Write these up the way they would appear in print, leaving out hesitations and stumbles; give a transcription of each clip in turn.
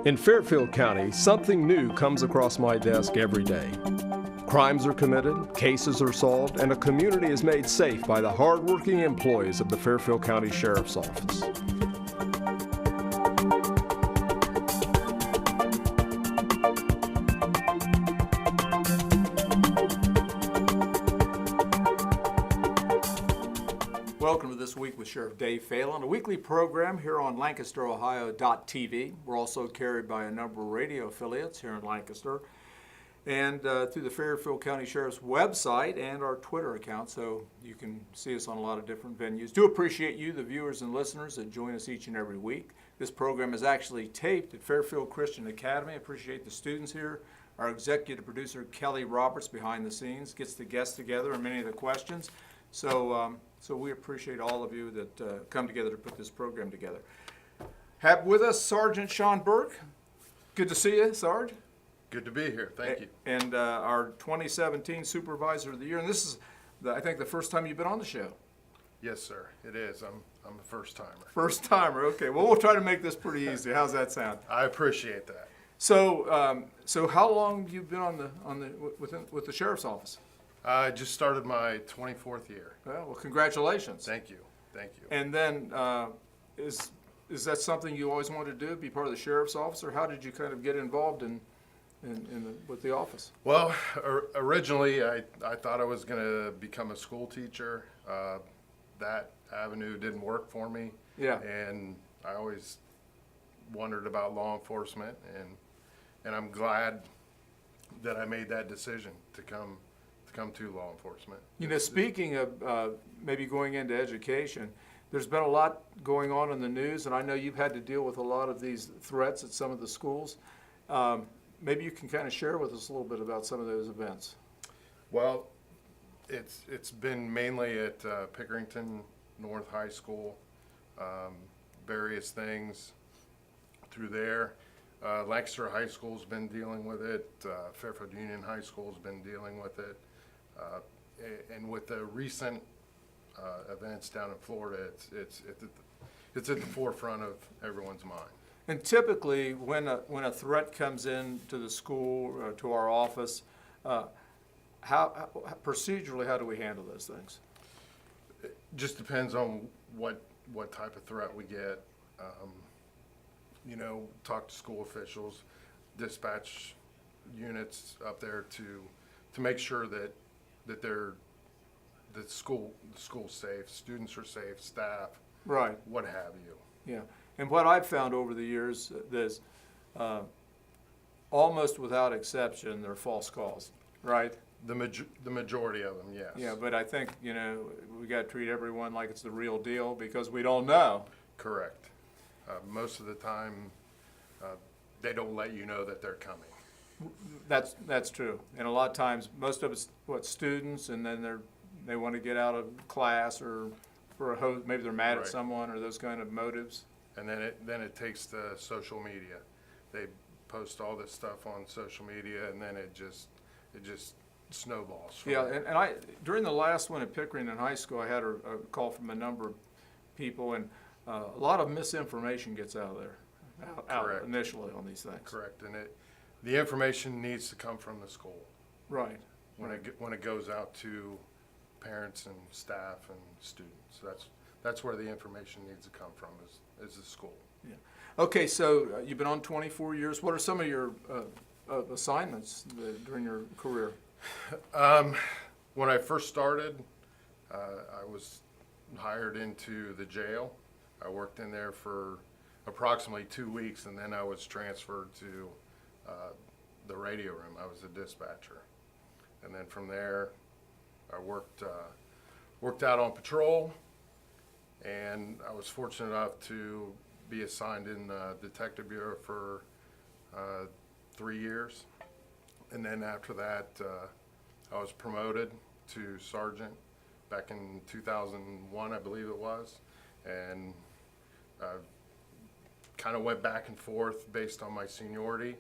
In Fairfield County, something new comes across my desk every day. Crimes are committed, cases are solved, and a community is made safe by the hardworking employees of the Fairfield County Sheriff's Office. Welcome to This Week with Sheriff Dave Phelan, a weekly program here on LancasterOhio.tv. We're also carried by a number of radio affiliates here in Lancaster and through the Fairfield County Sheriff's website and our Twitter account, so you can see us on a lot of different venues. Do appreciate you, the viewers and listeners that join us each and every week. This program is actually taped at Fairfield Christian Academy. I appreciate the students here. Our executive producer, Kelly Roberts, behind the scenes, gets the guests together and many of the questions. So we appreciate all of you that come together to put this program together. Have with us Sergeant Sean Burke. Good to see you, Sarge. Good to be here. Thank you. And our 2017 Supervisor of the Year. And this is, I think, the first time you've been on the show. Yes, sir. It is. I'm a first timer. First timer. Okay. Well, we'll try to make this pretty easy. How's that sound? I appreciate that. So, so how long have you been with the Sheriff's Office? I just started my 24th year. Well, congratulations. Thank you. Thank you. And then, is that something you always wanted to do, be part of the Sheriff's Office, or how did you kind of get involved with the office? Well, originally I thought I was going to become a school teacher. That avenue didn't work for me. Yeah. And I always wondered about law enforcement, and I'm glad that I made that decision to come to law enforcement. You know, speaking of maybe going into education, there's been a lot going on in the news, and I know you've had to deal with a lot of these threats at some of the schools. Maybe you can kind of share with us a little bit about some of those events. Well, it's been mainly at Pickerington North High School, various things through there. Lancaster High School's been dealing with it. Fairfield Union High School's been dealing with it. And with the recent events down in Florida, it's at the forefront of everyone's mind. And typically, when a threat comes in to the school or to our office, procedurally, how do we handle those things? It just depends on what type of threat we get. Talk to school officials, dispatch units up there to make sure that the school's safe, students are safe, staff, right, what have you. Yeah, and what I've found over the years is almost without exception, they're false calls, right? The majority of them, yes. Yeah, but I think, we got to treat everyone like it's the real deal because we don't know. Correct. Most of the time, they don't let you know that they're coming. That's true, and a lot of times, most of it's students, and then they want to get out of class or for maybe they're mad Right. at someone or those kind of motives. And then it takes the social media. They post all this stuff on social media, and then it just snowballs. Yeah, and I during the last one at Pickering in high school, I had a call from a number of people, and a lot of misinformation gets out initially on these things. Correct, and the information needs to come from the school. Right. When it goes out to parents and staff and students, that's where the information needs to come from is the school. Yeah. Okay, so you've been on 24 years. What are some of your assignments during your career? When I first started, I was hired into the jail. I worked in there for approximately 2 weeks, and then I was transferred to the radio room. I was a dispatcher, and then from there, I worked out on patrol, and I was fortunate enough to be assigned in the Detective Bureau for 3 years, and then after that, I was promoted to sergeant back in 2001, I believe it was, and kind of went back and forth based on my seniority,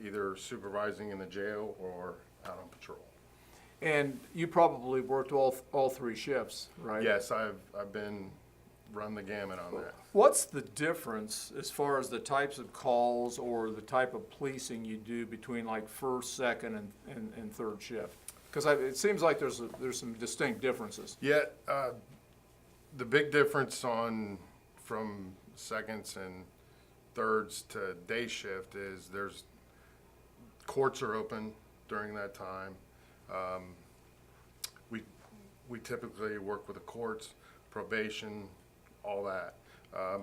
either supervising in the jail or out on patrol. And you probably worked all three shifts, right? Yes, I've run the gamut on that. What's the difference as far as the types of calls or the type of policing you do between like first, second, and third shift? Because it seems like there's some distinct differences. Yeah, the big difference from seconds and thirds to day shift is courts are open during that time. We typically work with the courts, probation, all that.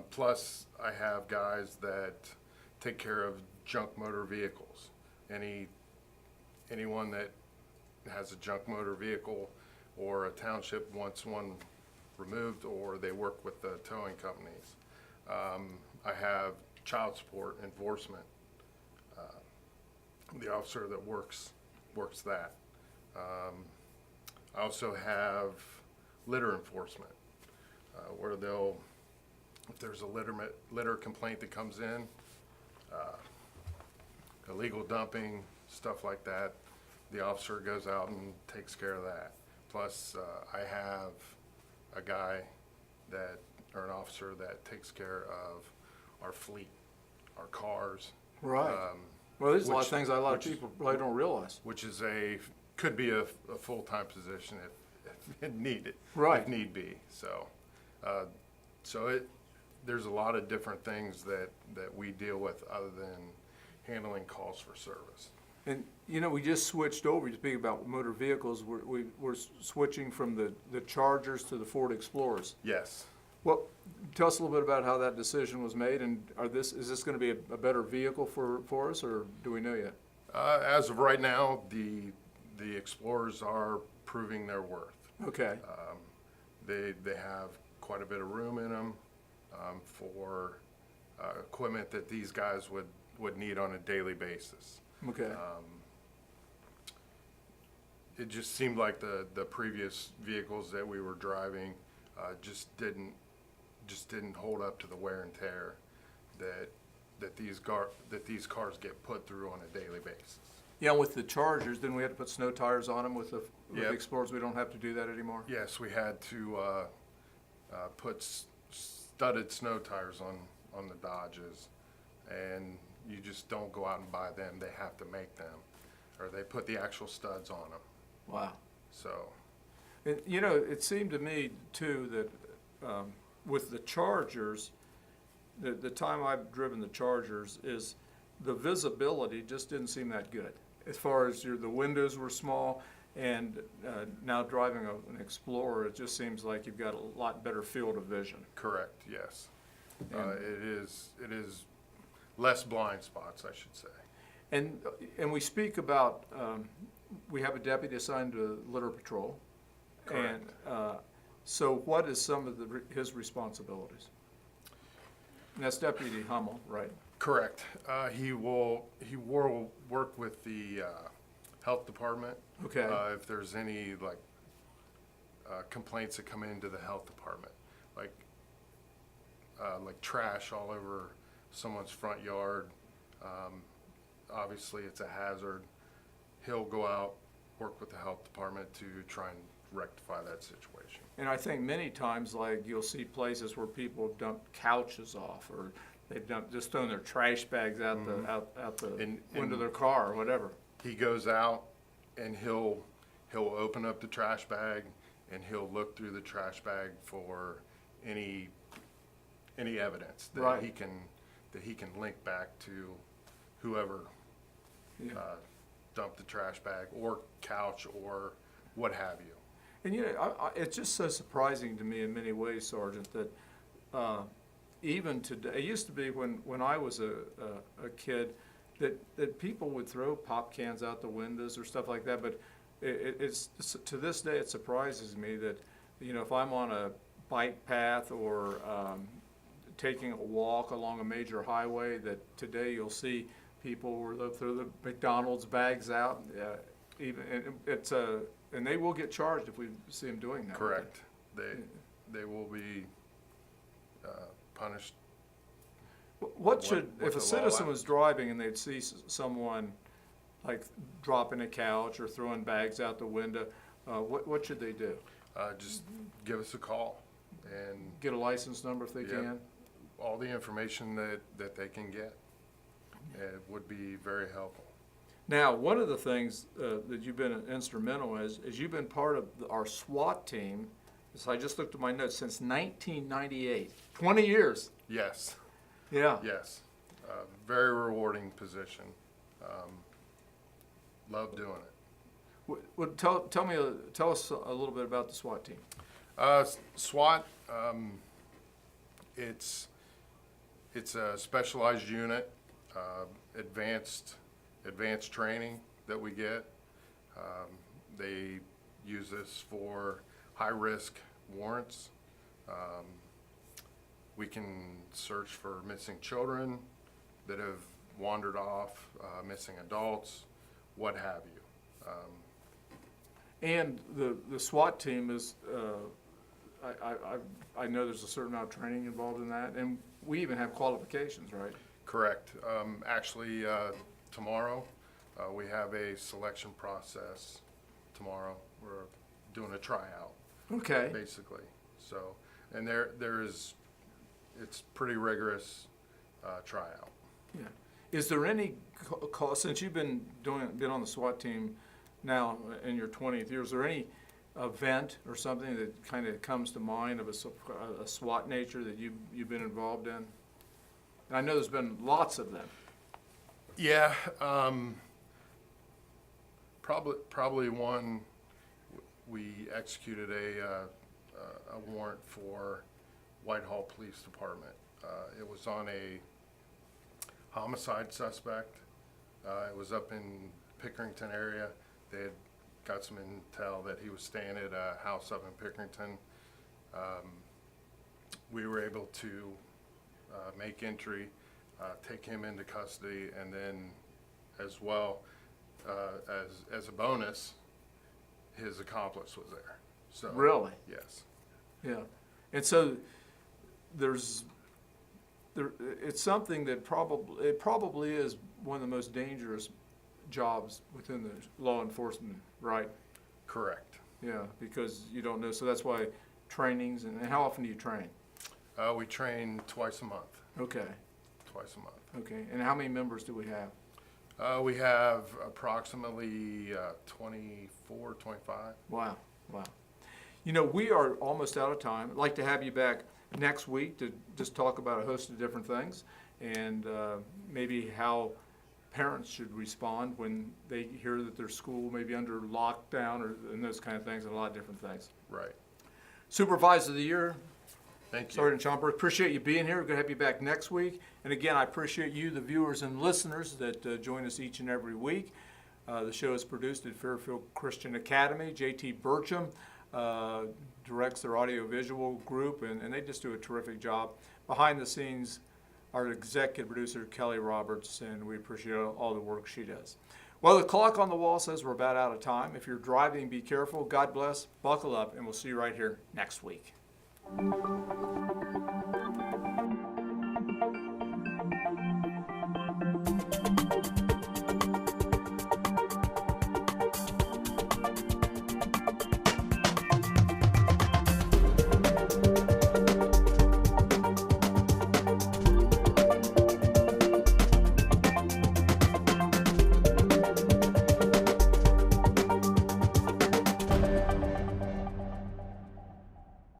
Plus, I have guys that take care of junk motor vehicles. Anyone that has a junk motor vehicle or a township wants one removed, or they work with the towing companies. I have child support enforcement, the officer that works that. I also have litter enforcement, where if there's a litter complaint that comes in, illegal dumping, stuff like that, the officer goes out and takes care of that. Plus, I have a guy or an officer that takes care of our fleet, our cars. Right. Well, there's a lot of things a lot of people probably don't realize. Which is could be a full-time position if needed. Right. If need be. So, there's a lot of different things that we deal with other than handling calls for service. And, we just switched over, you speak about motor vehicles, we're switching from the Chargers to the Ford Explorers. Yes. Well, tell us a little bit about how that decision was made, and is this going to be a better vehicle for us, or do we know yet? As of right now, the Explorers are proving their worth. Okay. They have quite a bit of room in them for equipment that these guys would need on a daily basis. Okay. It just seemed like the previous vehicles that we were driving just didn't hold up to the wear and tear that these cars get put through on a daily basis. Yeah, with the Chargers, didn't we have to put snow tires on them with the Yep. Explorers? We don't have to do that anymore? Yes, we had to put studded snow tires on the Dodges, and you just don't go out and buy them. They have to make them, or they put the actual studs on them. Wow. So, And, it seemed to me, too, that with the Chargers, the time I've driven the Chargers is the visibility just didn't seem that good. As far as the windows were small, and now driving an Explorer, it just seems like you've got a lot better field of vision. correct, yes. It is less blind spots, I should say. And we speak about, we have a deputy assigned to litter patrol. Correct. And so what is some of his responsibilities? And that's Deputy Hummel, right? Correct. He will work with the health department. Okay. If there's any complaints that come into the health department, like trash all over someone's front yard. Obviously, it's a hazard. He'll go out, work with the health department to try and rectify that situation. And I think many times, you'll see places where people dump couches off, or they've just thrown their trash bags out the window of their car or whatever. He goes out and he'll open up the trash bag and he'll look through the trash bag for any evidence that Right. he can link back to whoever Yeah. dumped the trash bag or couch or what have you. And it's just so surprising to me in many ways, Sergeant, that even today, it used to be when I was a kid, that people would throw pop cans out the windows or stuff like that, but it's to this day it surprises me that, if I'm on a bike path or taking a walk along a major highway, that today you'll see people where they'll throw the McDonald's bags out, and they will get charged if we see them doing that. Correct. They will be punished. What should, what if a the law citizen allows. was driving and they'd see someone like dropping a couch or throwing bags out the window, what should they do? Just give us a call and Get a license number if they Yep. can? all the information that they can get. It would be very helpful. Now, one of the things that you've been instrumental is you've been part of our SWAT team. So I just looked at my notes since 1998, 20 years. Yes, Yeah. yes. Very rewarding position. Love doing it. Tell us a little bit about the SWAT team. SWAT, it's a specialized unit, advanced training that we get. They use this for high-risk warrants. We can search for missing children that have wandered off, missing adults, what have you. And the SWAT team is, I know there's a certain amount of training involved in that, and we even have qualifications, right? Correct. Actually, tomorrow, we have a selection process tomorrow. We're doing a tryout, Okay. basically. So, and it's pretty rigorous tryout. Yeah. Is there any call, since you've been on the SWAT team now in your 20th year, is there any event or something that kind of comes to mind of a SWAT nature that you've been involved in? And I know there's been lots of them. Yeah, probably one. We executed a warrant for Whitehall Police Department. It was on a homicide suspect. It was up in Pickerington area. They had got some intel that he was staying at a house up in Pickerington. We were able to make entry, take him into custody, and then as well, as a bonus, his accomplice was there. So Really? yes. Yeah. And so it's something that probably is one of the most dangerous jobs within the law enforcement, right? Correct. Yeah, because you don't know. So that's why trainings, and how often do you train? We train twice a month. Okay. Twice a month. Okay. And how many members do we have? We have approximately 24, 25. Wow. Wow. You know, we are almost out of time. I'd like to have you back next week to just talk about a host of different things and maybe how parents should respond when they hear that their school may be under lockdown and those kind of things, and a lot of different things. Right. Supervisor of the Year, Thank you. Sergeant Sean Burke, appreciate you being here. We're going to have you back next week. And again, I appreciate you, the viewers and listeners that join us each and every week. The show is produced at Fairfield Christian Academy. J.T. Burcham directs their audiovisual group, and they just do a terrific job. Behind the scenes, our executive producer, Kelly Roberts, and we appreciate all the work she does. Well, the clock on the wall says we're about out of time. If you're driving, be careful. God bless. Buckle up, and we'll see you right here next week.